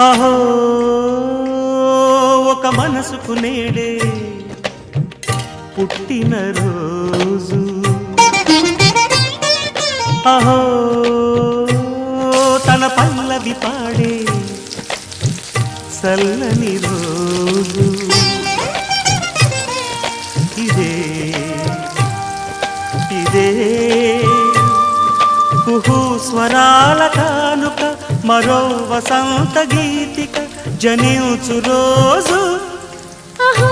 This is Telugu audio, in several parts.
అహో ఒక మనసుకు నేడే పుట్టిన రోజు, అహో తన పల్లవి పాడే చల్లని రోజు. ఇదే ఇదే కుహు స్వరాల కానుక, మరో వసంత గీతిక జనించు రోజు. అహో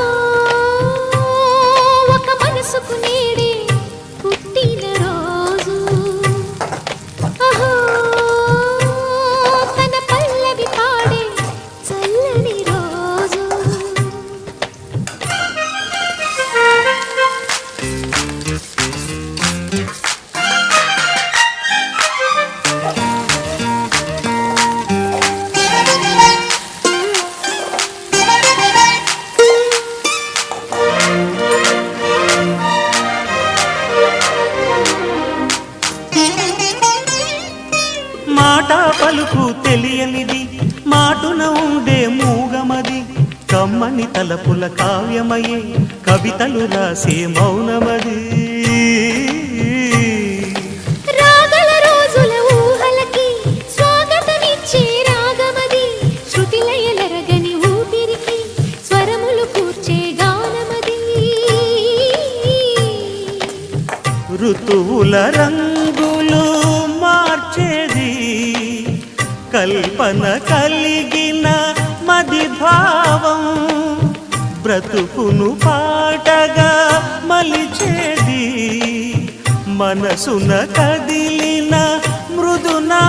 ఒక మనసుకు నేడే పుట్టిన రోజు, అహో తన పల్లవి పాడే చల్లని రోజు. మాట పలుకు తెలియనిది, మాటున ఉండే మూగమది, కమ్మని తలపుల కావ్యమయే కవితలు రాసే మౌనమది. రాగల రోజుల ఊహలకి స్వాగతమిచ్చే రాగమది, శృతిలయలరగని ఊపిరికి స్వరములు కూర్చే గానమది. ఋతువుల రంగులు మార్చేది, కల్పన కలిగిన మది భావం, బ్రతుకును పాటగా మలిచేది, మనసున కదిలిన మృదునా